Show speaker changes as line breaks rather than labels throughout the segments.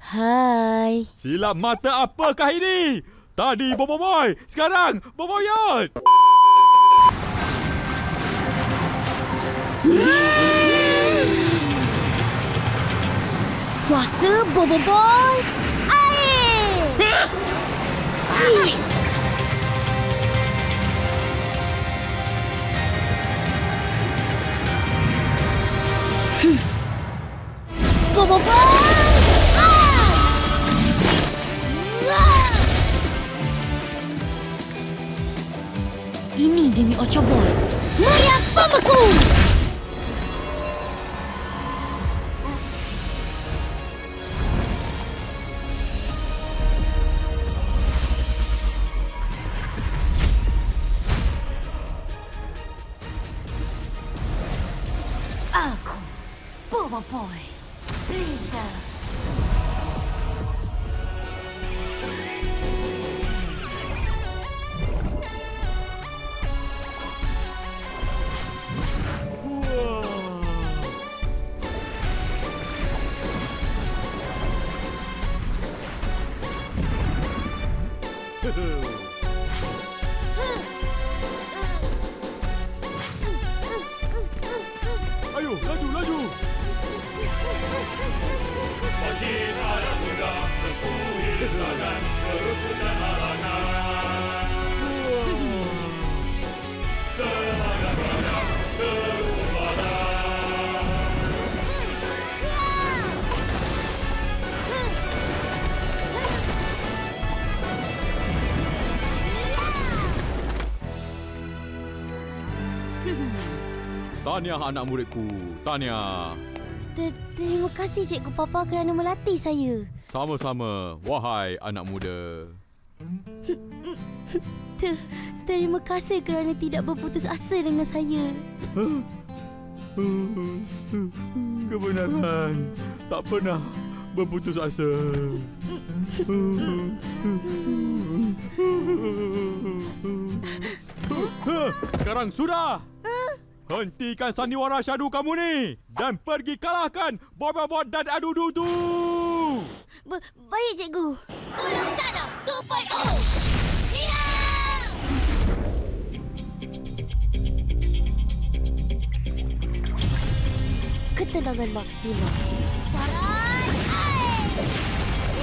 Hai.
Silap mata apakah ini? Tadi Boboiboy, sekarang Boboyot.
Kuasa Boboiboy air. Boboiboy ini demi Ochaboy. Meriah Bambaku! Aku, Boboiboy, Blizzard.
Ayo, laju.
Bagi anak muda, berkuih teladan, berebutkan halangan. Semangat rakyat, terus berbadan.
Tahniah anak muridku, tahniah.
Terima kasih Cikgu Papa kerana melatih saya.
Sama-sama, wahai anak muda.
Terima kasih kerana tidak berputus asa dengan saya.
Kebenaran, tak pernah berputus asa. Sekarang sudah. Hentikan sandiwara syadu kamu ni dan pergi kalahkan bot-bot dan adudu tu.
Baik Cikgu.
Kolom tanam 2.0. Ya!
Ketenangan maksimal.
Saran air.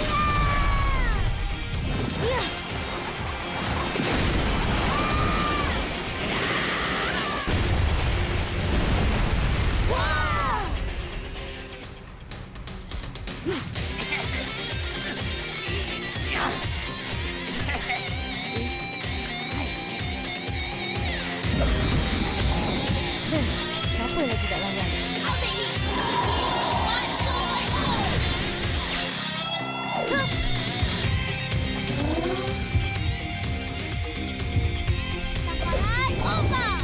Ya!
Ya. Siapa lagi tak lawan?
Ambil ni. One 2.0. Tamparan over.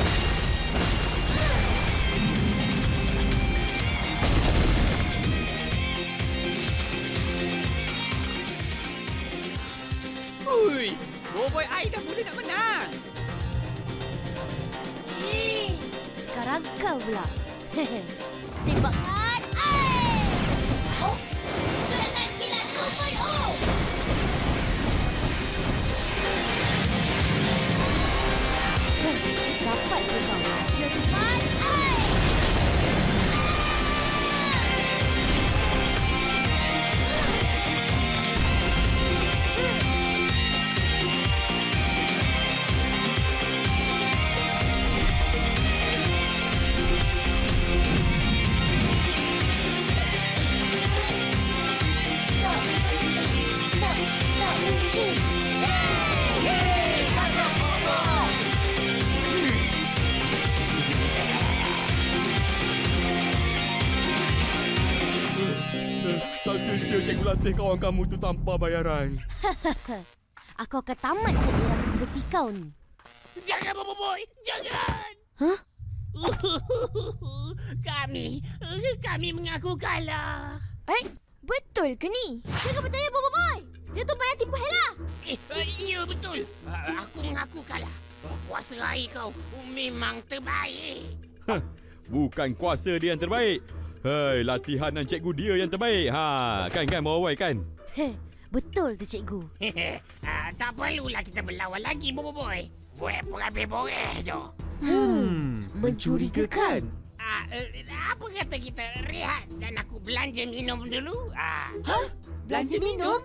Ui, Boboiboy ai dah mula nak menang.
Sekarang kau pula.
Tembakan air. Oh, serangan kilat 2.0.
Dapat ke kau?
Letupan air. Tak mungkin.
Tak sia-sia cikgu latih kawan kamu tu tanpa bayaran.
Aku akan tamatkan era besi kau ni.
Jangan Boboiboy, jangan.
Hah?
Kami mengaku kalah.
Betul ke ni?
Jangan percaya Boboiboy. Dia tu payah tipu Hela.
Ya betul. Aku mengaku kalah. Kuasa air kau memang terbaik.
Bukan kuasa dia yang terbaik. Hei, latihan cikgu dia yang terbaik. Kan Boboiboy kan?
Betul tu cikgu.
Tak perlulah kita berlawan lagi, Boboiboy. Buat porabeh-boreh je.
Mencurigakan.
Apa kata kita rehat dan aku belanja minum dulu?
Belanja minum?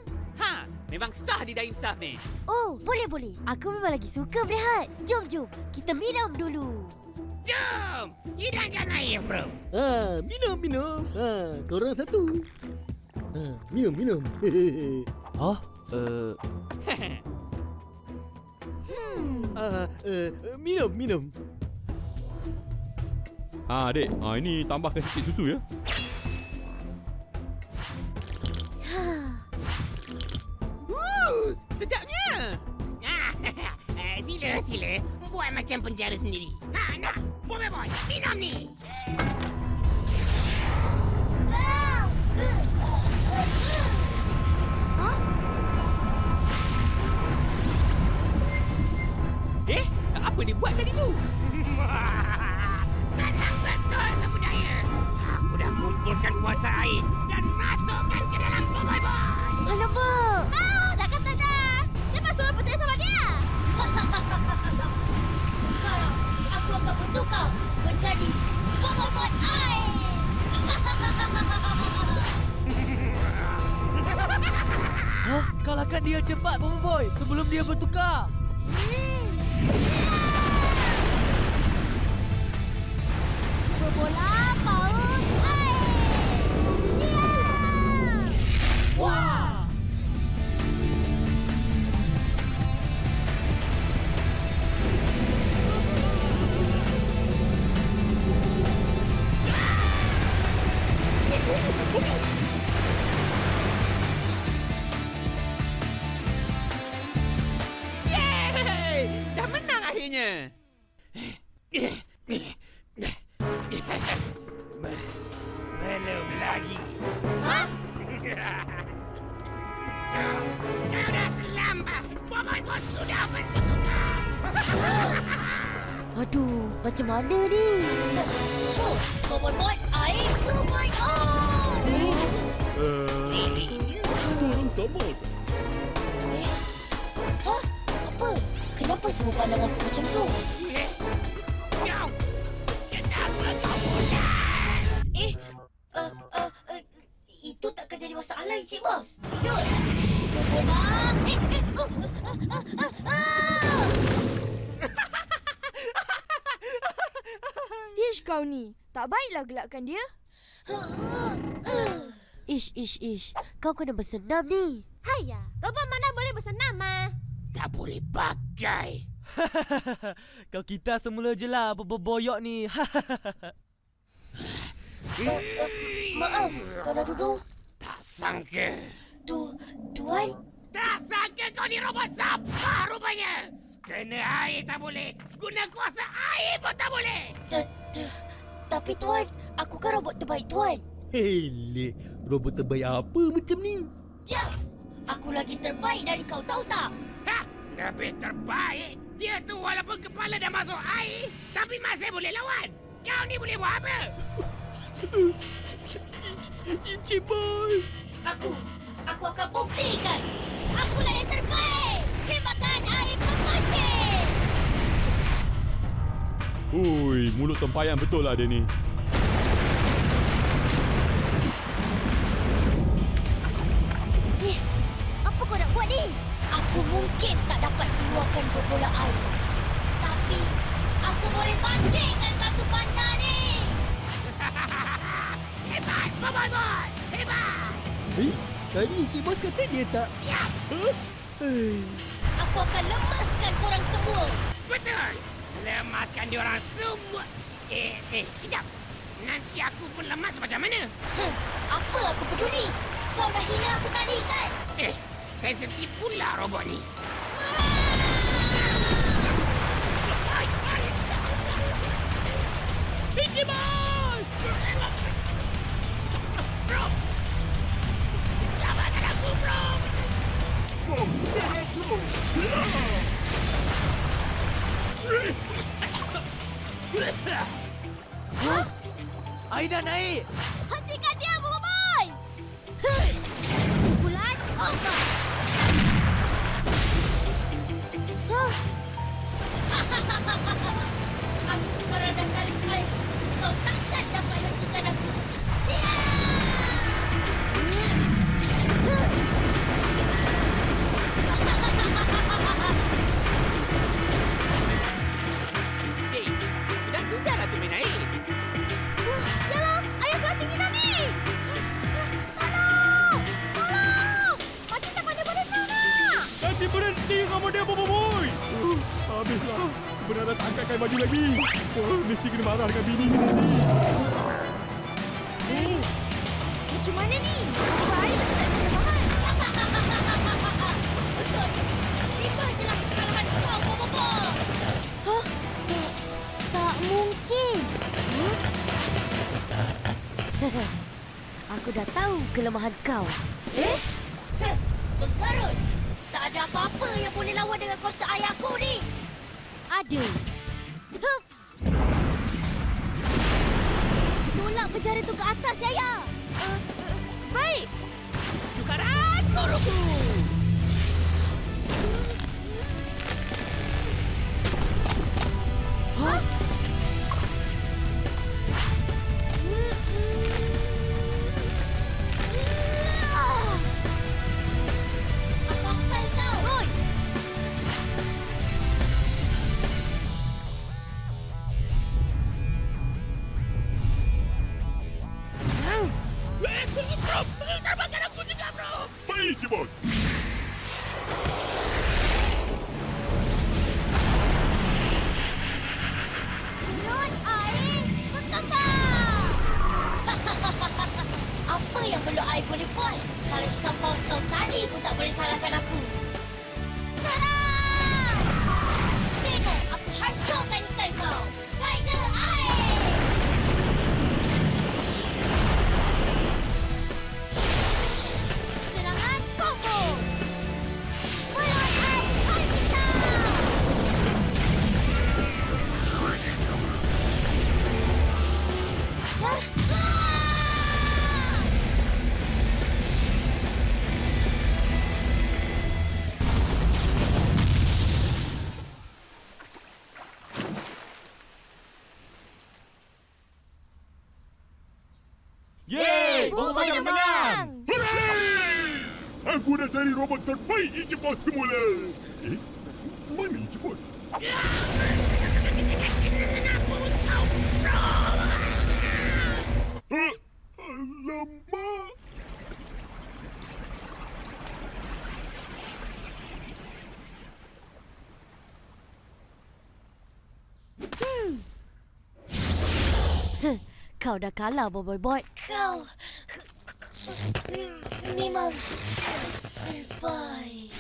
Memang sah di Daim Saf ni.
Oh, boleh. Aku memang lagi suka berehat. Jom. Kita minum dulu.
Jom! Hidangkan air, bro.
Minum. Korang satu. Minum. Minum.
Adik. Ini tambahkan sikit susu ya.
Sedapnya.
Sila. Buat macam penjara sendiri. Nak. Boboiboy, minum ni.
Apa dia buat tadi tu?
Senang betul sebenarnya. Aku dah kumpulkan kuasa air dan masukkan ke dalam Boboiboy.
Alamak.
Dah kata dah. Siapa suruh percaya sama dia?
Sekarang aku akan bentuk kau menjadi Boboiboy air.
Kalahkan dia cepat, Boboiboy, sebelum dia bertukar.
Berbola paus air.
Wah! Yeay! Dah menang akhirnya.
Belum lagi. Kau dah terlambat. Boboiboy sudah bertukar.
Aduh, macam mana ni?
Boboiboy air 2.0.
Apa? Kenapa semua pandang aku macam tu?
Kau kenapa kau bodoh?
Itu takkan jadi masalah, Encik Bos.
Ish kau ni. Tak baiklah gelakkan dia.
Ish. Kau kena bersenam ni.
Haya, robot mana boleh bersenam, Ma?
Tak boleh pakai.
Kau kita semula je lah boyok ni.
Maaf, Tuan Dudu.
Tak sangka.
Tuan?
Tak sangka kau ni robot sampah rupanya. Kena air tak boleh. Guna kuasa air pun tak boleh.
Tapi Tuan, aku kan robot terbaik Tuan.
Hele, robot terbaik apa macam ni?
Ya, aku lagi terbaik dari kau, tahu tak?
Lebih terbaik. Dia tu walaupun kepala dah masuk air, tapi masih boleh lawan. Kau ni boleh buat apa?
Encik Boy.
Aku akan buktikan. Akulah yang terbaik. Dimakan air pemancing.
Ui, mulut tempayan betul lah dia ni.
Apa kau nak buat ni? Aku mungkin tak dapat keluarkan bola air. Tapi aku boleh pancingkan satu panda ni.
Hebat, Boboiboy! Hebat!
Tadi Encik Bos kata dia tak...
Siap!
Aku akan lemaskan korang semua.
Betul! Lemaskan diorang semua. Kejap. Nanti aku pun lemas macam mana?
Apa aku peduli? Kau dah hina aku tadi kan?
Sensitif pula robot ni. Encik Bos! Bro! Selamatkan aku, bro!
Air dah naik.
Hentikan dia, Bobo Boy! Bulan ombak!
Aku sekarang dah kali sekali. Kau takkan dapat hentikan aku.
Hei, sudah tu main air.
Yalah, ayah sudah tinggi dah ni! Tolong! Tolong! Macam tak boleh nak!
Nanti berhenti kamu dia, Bobo Boy. Habislah. Kebenaran tak angkat kain baju lagi. Mesti kena marah dengan bini ni nanti.
Macam mana ni? Air macam tak ada bahan.
Betul. Tiba je lah kekalahan kau, Bobo.
Hah? Tak mungkin!
Aku dah tahu kelemahan kau. Menggarut. Tak ada apa-apa yang boleh lawan dengan kuasa ayahku ni. Ada. Hup. Tolak penjara tu ke atas, Yaya.
Baik.
Tukaran Boruku.
Apasal kau? Roy.
Terbangkan aku juga, bro.
Baik, Jebot.
Non air berkembang. Apa yang perlu air boleh buat? Kalau ikan paus kau tadi pun tak boleh kalahkan aku. Serang! Tengok aku hancurkan ikan kau. Geyser air! Serangan combo! Melon air Palpita!
Yeay!
Bobo Boy dah menang.
Aku dah cari robot terbaik Ijebot semula. Mana Ijebot? Alamak.
Kau dah kalah, Boy Boy. Kau memang terbaik.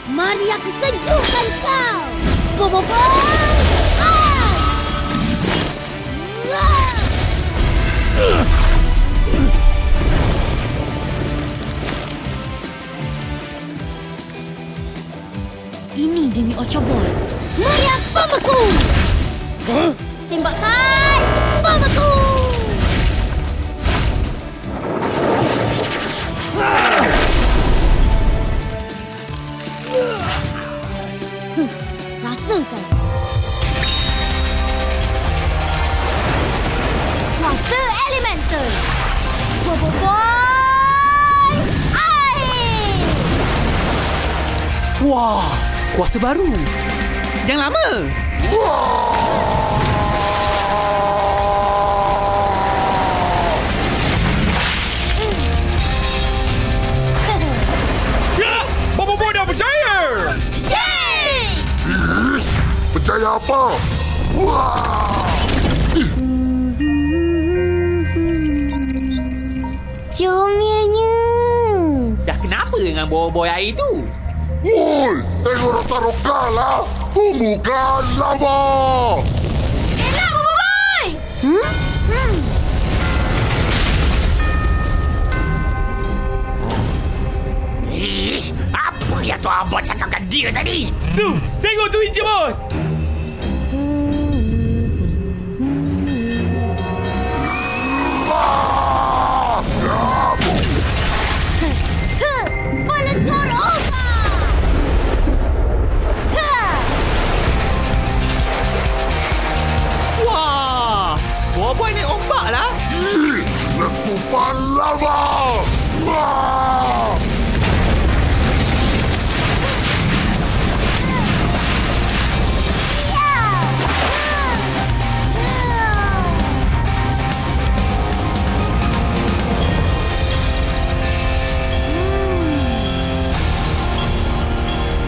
Mari aku sejukkan kau, Bobo Boy. Ini demi Ochabon. Mari bamaku. Tembakan bamaku. Rasakan. Kuasa elemental. Bobo Boy air.
Wah, kuasa baru. Yang lama.
Ya! Bobo Boy dah berjaya!
Percaya apa? Wah!
Comilnya.
Dah kenapa dengan boy air tu?
Woi! Tengok roka-roka lah! Bukan lava!
Elak, Bobo Boy!
Apa yang Tuan Abang cakapkan dia tadi?
Tu, tengok tu Ijebot.
Pelencur ombak!
Wah! Buah-buah ni ombak lah.
Letupan lava! Wah!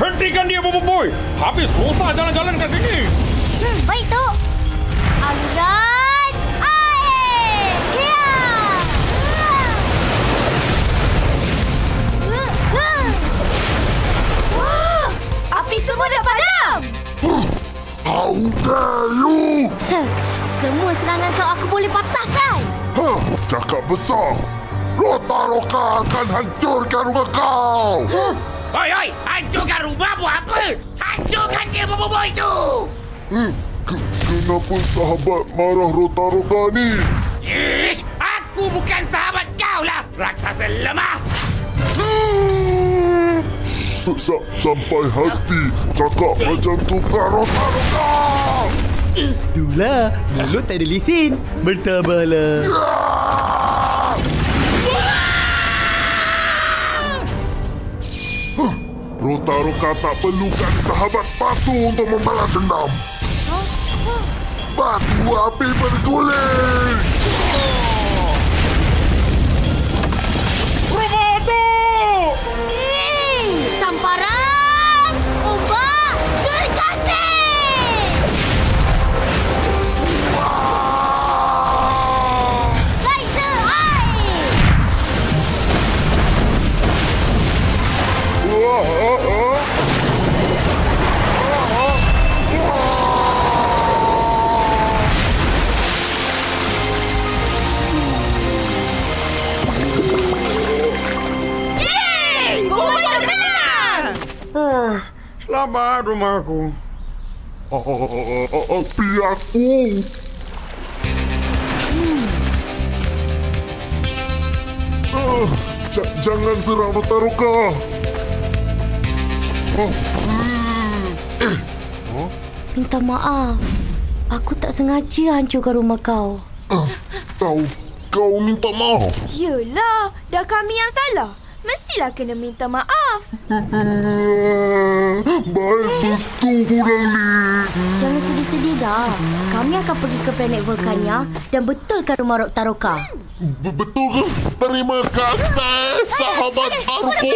Hentikan dia, Bobo Boy! Habis susah jalan-jalan kat sini!
Baik, Tok. Aliran air! Ya!
Wah! Api semua dah padam!
How dare you!
Semua serangan kau aku boleh patahkan.
Cakap besar. Rotaroka akan hancurkan rumah kau.
Oi, oi! Hancurkan rumah buat apa? Hancurkan dia Bobo itu!
Kenapa sahabat marah Rotaroka ni?
Ish! Aku bukan sahabat kau lah, raksasa lemah!
Sampai hati cakap macam tu kau Rotaroka.
Itulah, mulut tak ada lesen. Bertabahlah.
Rotaroka tak perlukan sahabat palsu untuk membalas dendam. Batu api berguling.
Tamparan ombak gergasi! Laser air!
Selamat rumahku.
Api aku. Jangan serang Rotaroka.
Minta maaf. Aku tak sengaja hancurkan rumah kau.
Kau minta maaf.
Yelah, dah kami yang salah. Mestilah kena minta maaf.
Baik betul kurang ni.
Jangan sedih-sedih dah. Kami akan pergi ke planet Vulkania dan betulkan rumah Rotaroka.
Betul ke? Terima kasih sahabat aku.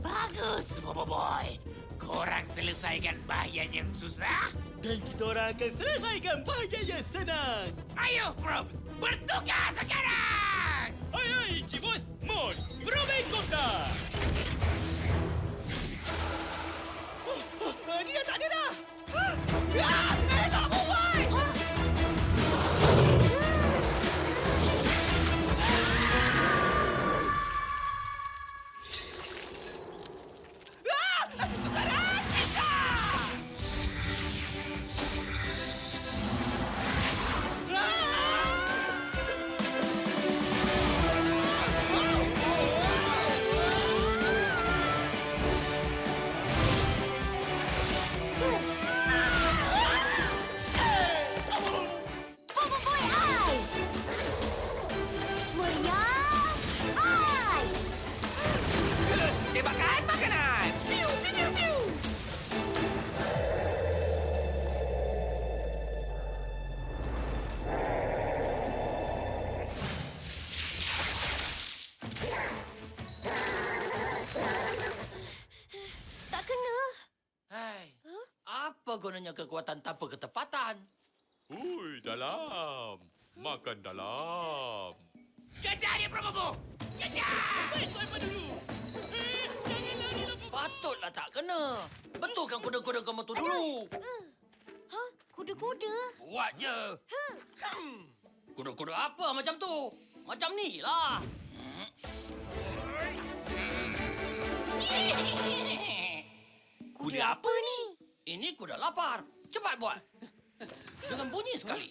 Bagus, Bobo Boy. Korang selesaikan bahagian yang susah.
Dan kita orang akan selesaikan bahagian yang senang.
Ayo, Bro. Bertukar sekarang.
Hai, Cibut! Mod! Robin Kota!
Dia tak ada dah. Tak buat. Tembakan makanan. Piu, piu, piu, piu.
Tak kena.
Hai, apa gunanya kekuatan tanpa ketepatan?
Ui, dalam. Makan dalam.
Kejar dia, Bro Bobo. Kejar.
Patut Patutlah tak kena. Betulkan kuda-kuda kamu tu dulu.
Ha? Kuda-kuda?
Buat je. Kuda-kuda apa macam tu? Macam ni lah.
Kuda apa ni?
Ini kuda lapar. Cepat buat. Dengan bunyi sekali.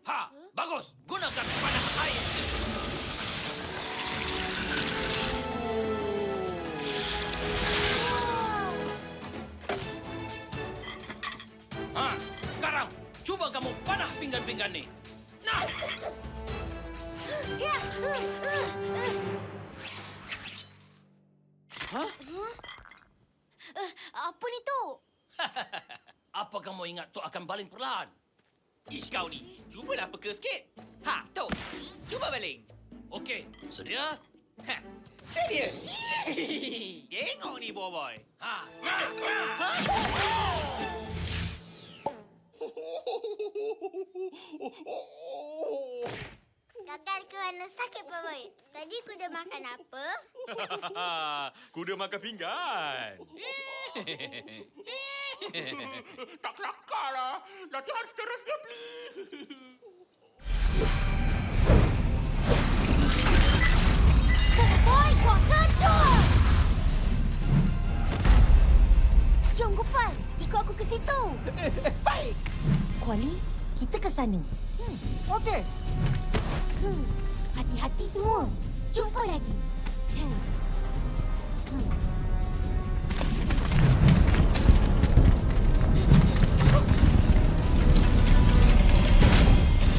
Ha, bagus. Gunakan panah air. Ha, sekarang cuba kamu panah pinggan-pinggan ni. Nah.
Ya.
Hah?
Apa ni, Tok?
Apa kamu ingat tu akan baling perlahan?
Ish kau ni. Cubalah peka sikit. Ha, Tok. Cuba baling.
Okey, sedia?
Ha, sedia. Tengok ni, boy.
Ha.
Gagal kerana sakit perut. Tadi kuda makan apa?
Kuda makan pinggan.
Tak kelakar lah. Latihan seterusnya, please.
Boy, kuasa dua! Jom, Gopal. Ikut aku ke situ.
Baik.
Kuali, kita ke sana.
Okey.
Hati-hati semua. Jumpa lagi.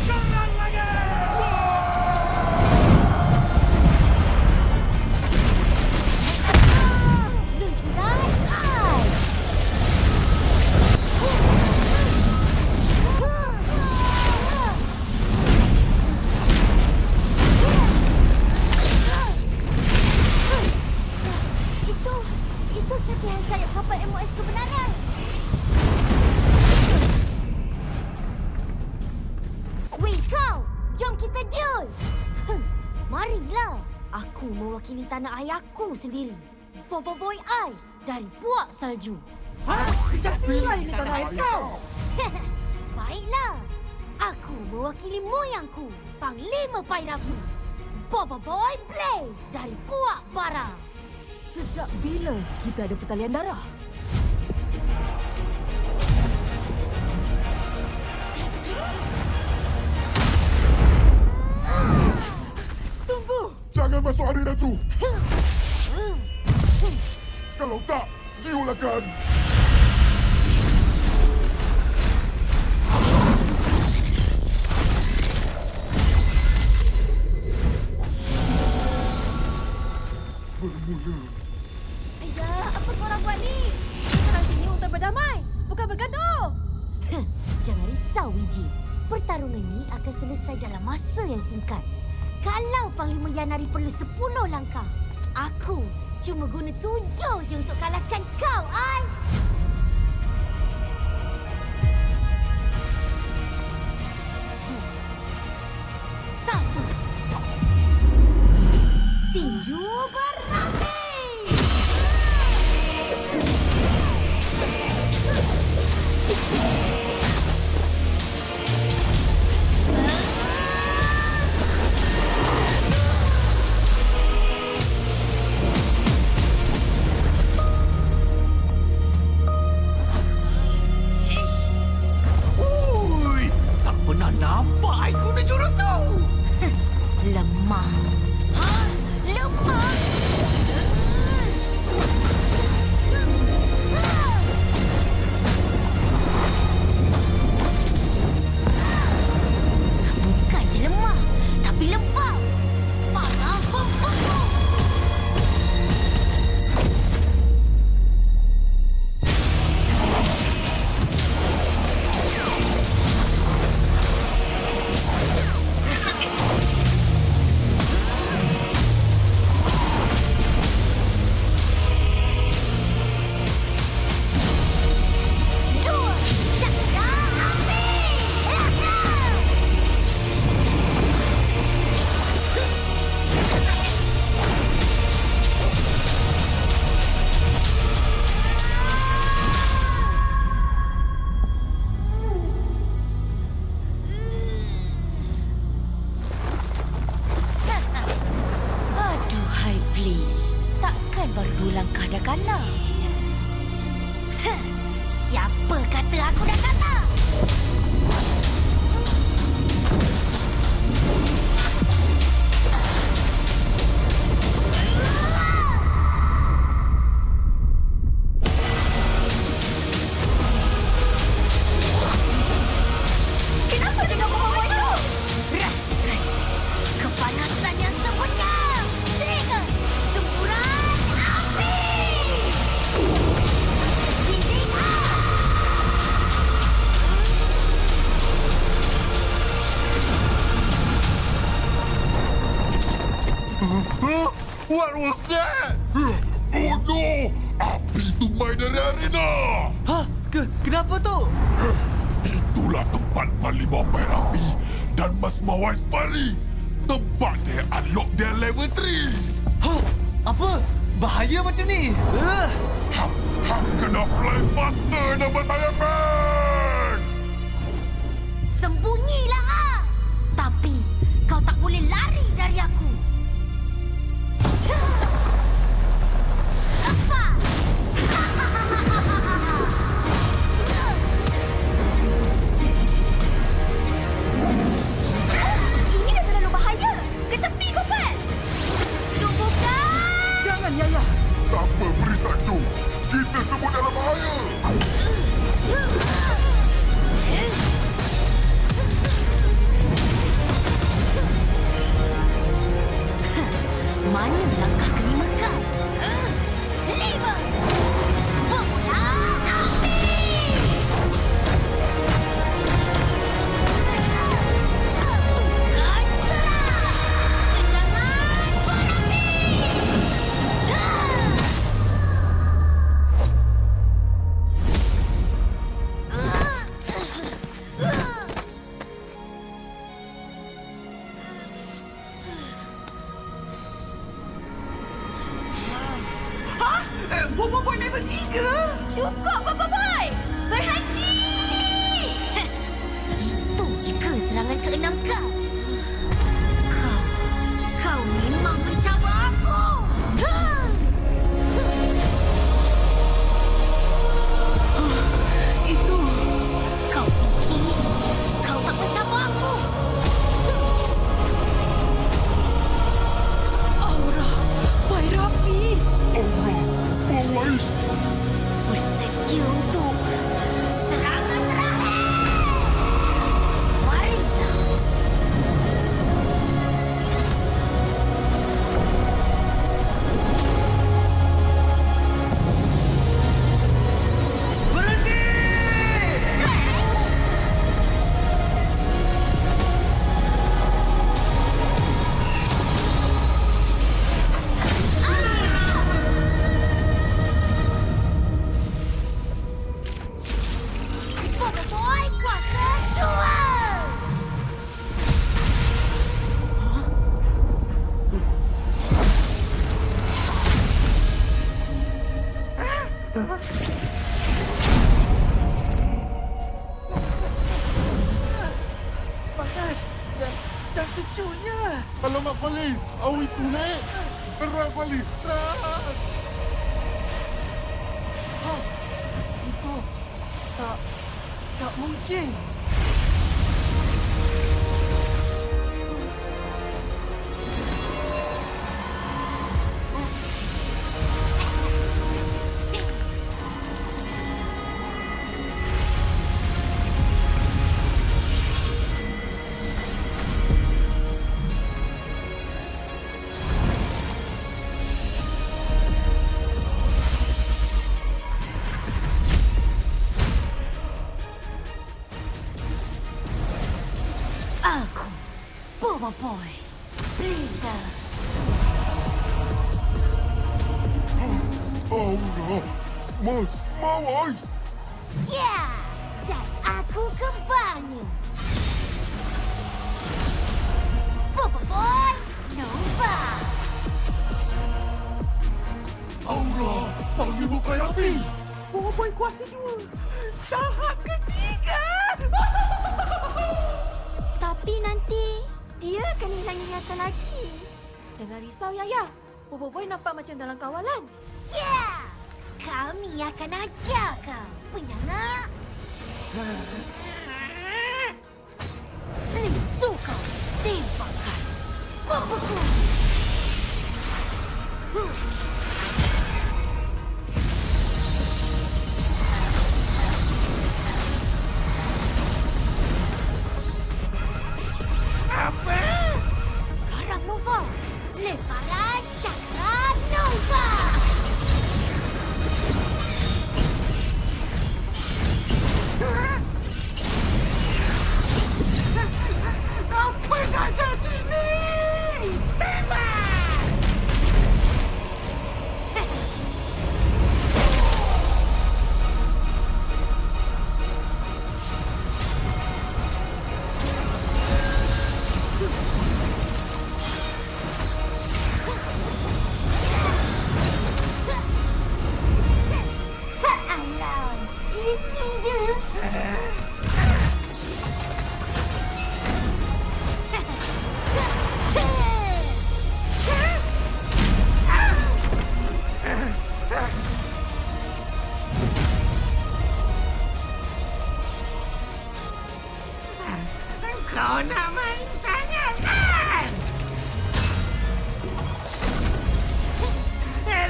Serang lagi.
Luncuran ais. Itu serpihan sayap kapal MOS kebenaran. Weh kau, jom kita duel. Marilah. Aku mewakili tanah ayahku sendiri. Bobo Boy Ice dari Puak Salju.
Ha? Sejak bila ini tanah air kau?
Baiklah. Aku mewakili moyangku, Panglima Pairapi. Bobo Boy Blaze dari Puak Bara.
Sejak bila kita ada pertalian darah?
Tunggu! Jangan masuk arena tu! Kalau tak, diulakan! Bermula.
Ayah, apa korang buat ni? Korang sini untuk berdamai, bukan bergaduh.
Jangan risau, Wiji. Pertarungan ni akan selesai dalam masa yang singkat. Kalau Panglima Yanari perlu 10 langkah, aku cuma guna 7 je untuk kalahkan kau, Ais. Satu. Tinju berapi. Apa kata aku dah kata?
Kenapa dengan bawa itu?
Rasakan kepanasan yang sebenar. 3 semburan api. Dinding
What was that? Oh no! Api tumbai dari arena!
Hah? Kenapa tu?
Itulah tempat Panglima Perapi dan Mas Mawais Pari. Tempat dia unlock dia level 3.
Hah? Apa? Bahaya macam ni?
Hang kena fly faster nama saya, Fang!
Sembunyilah, Az. Tapi kau tak boleh lari dari aku. Apa?
Ini dah terlalu bahaya. Ke tepi kau, Pat.
Tumbuhkan!
Jangan, Yaya.
Apa beri saja? Kita semua dalam bahaya!
Mana langkah kelima kau? 5 bola api! Tukar serang! Tendangan berapi!
Boy level 3?
Cukup, Papa Boy. Berhenti.
Itu jika serangan ke-6 kau. Kau memang mencabar aku.
Itu...
Kau fikir kau tak mencabar aku?
Aura Perapi.
Aura, Mawais!
Bersedia untuk serangan terakhir. Marilah.
Berhenti!
Papa Boy kuasa 2.
Panas dan sejuknya.
Alamak, Kuali! Awi itu naik! Terang, Kuali! Terang!
Itu... Tak mungkin.
Aku, Papa Boy. Blizzard.
Aura! Mas Mawais!
Ya, dan aku kembali. Papa Boy Nova.
Aura! Panglima Perapi!
Boy kuasa 2. Tahap ketiga.
Tapi nanti dia akan hilang ingatan lagi.
Jangan risau, Yaya. Bobo Boy nampak macam dalam kawalan.
Ya, kami akan ajar kau penyangga Blizuka, tembakan, membeku.
Apa?
Sekarang Nova, lemparan cakra Nova.
Apa nak jadi ni? Tembak!
Alam, ini je.
Kau nak main sangat kan?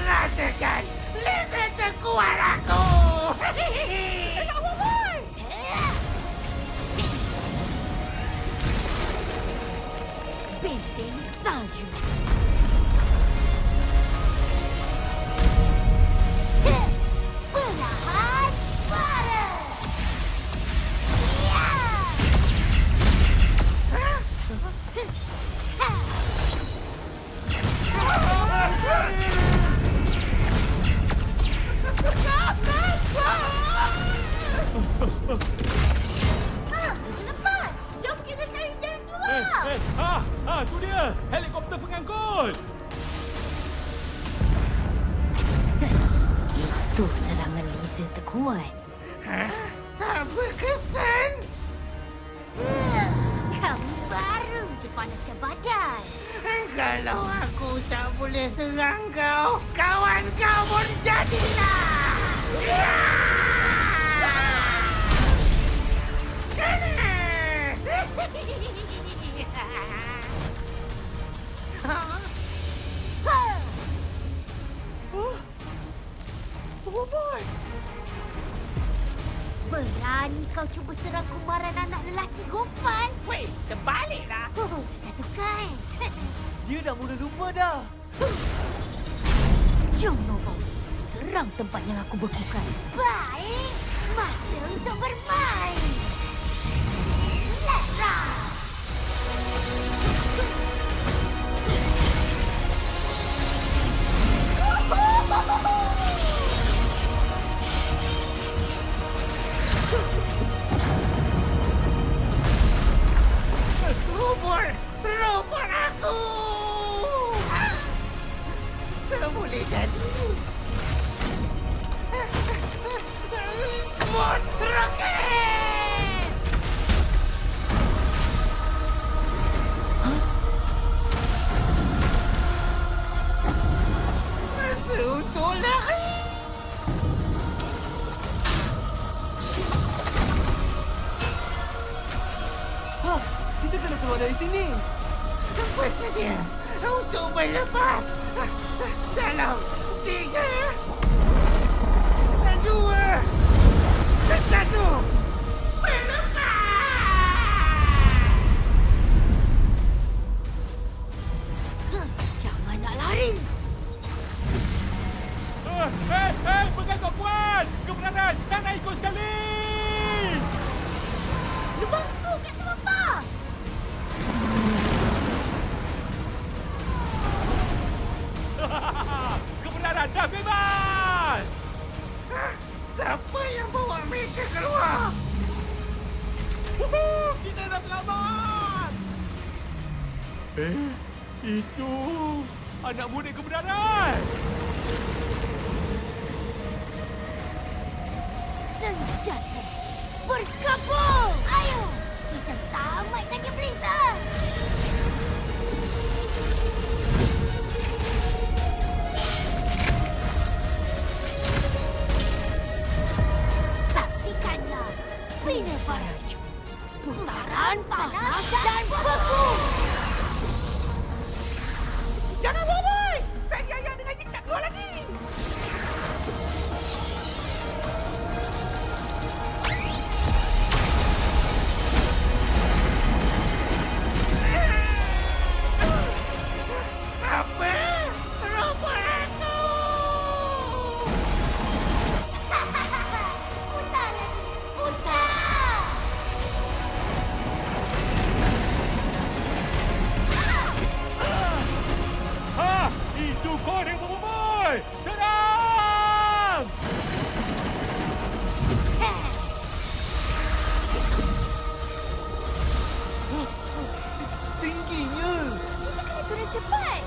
Rasakan laser terkuat aku.
Benteng salju. Perahan bara. Ya.
Lepas! Jom kita cari jalan keluar!
Tu dia. Helikopter pengangkut.
Itu serangan laser terkuat.
Tak berkesan.
Kami baru je panaskan badan.
Kalau aku tak boleh serang kau, kawan kau pun jadilah.
Oh boy!
Berani kau cuba serang kumaran anak lelaki Gopal?
Weh, terbaliklah.
Datuk Kai.
Dia dah mula lupa dah.
Jom Nova, serang tempat yang aku bekukan. Baik, masa untuk bermain. Let's run!
Robot aku! Tak boleh jadi. Mod roket! Masa untuk lari!
Kita kena keluar dari sini.
Bersedia untuk berlepas. Dalam 3, 2, 1.
Jangan nak lari.
Pengangkut kuat. Kebenaran. Tak nak ikut sekali.
Lubang tu kat terlepas.
Kebenaran dah bebas.
Siapa yang bawa mereka keluar?
Kita dah selamat!
Itu anak murid kebenaran.
Senjata bergabung. Ayo, kita tamatkan dia Blizzard. Saksikanlah Speed Tahan panas dan beku.
Jangan boboy! Fadi ayah dengan Ying tak keluar lagi! Apa? Robot aku!
Putar lagi. Putar.
Ha! Itu korek boboiboy! Serang!
Tingginya.
Kita kena turun cepat.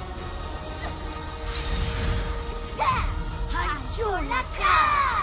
Hancurlah kau.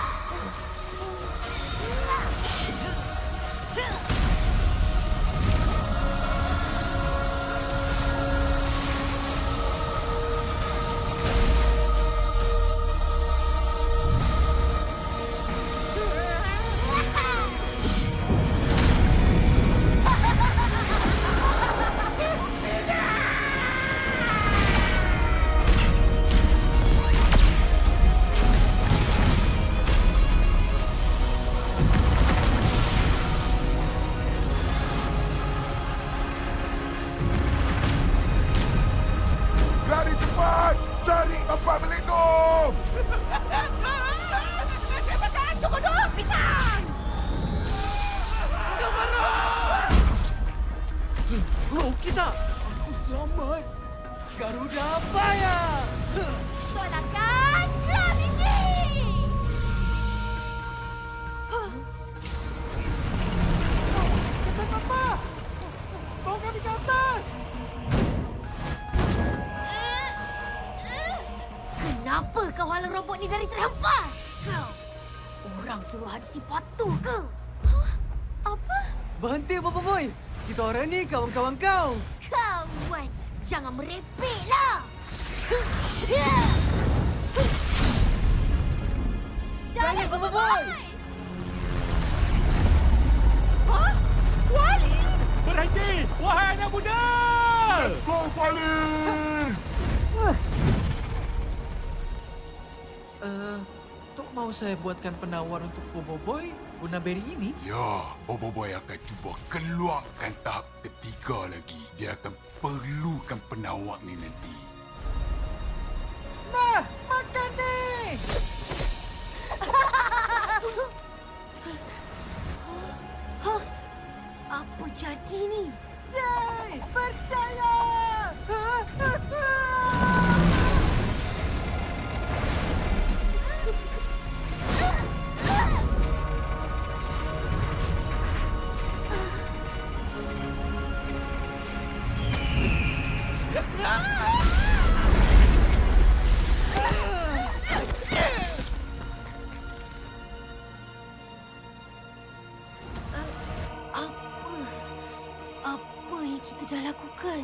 Lari cepat! Cari tempat berlindung!
Cepetan, cukup dong, pisang!
Oh, kita. Aku selamat. Garuda Maya.
Sodakan Gravity!
Kapten Papa. Bawa kami ke atas.
Kenapa kau halang robot ni dari terhempas? Kau orang suruhan si patuh ke?
Apa?
Berhenti, Papa Boy. Kita orang ni kawan-kawan kau.
Kawan, jangan merepeklah.
Jangan
Papa Boy.
Hah? Kuali!
Berhenti! Wahai anak muda!
Let's go, Kuali!
Tok mau saya buatkan penawar untuk Bobo Boy guna beri ini?
Ya, Bobo Boy akan cuba keluarkan tahap ketiga lagi. Dia akan perlukan penawar ni nanti.
Nah, makan ni!
Apa jadi ni?
Yeay! Percaya!
Apa yang kita dah lakukan?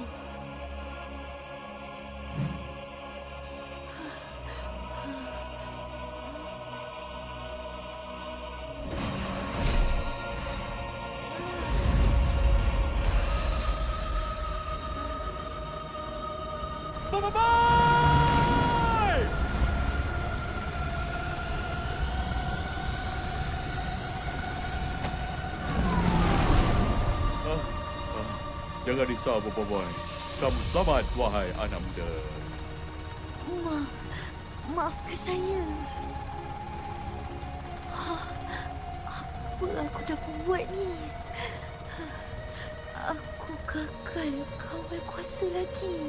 Boboiboy! Jangan risau, Boboiboy. Kamu selamat, wahai anak muda.
Maafkan saya. Apa aku dah buat ni? Aku gagal kawal kuasa lagi.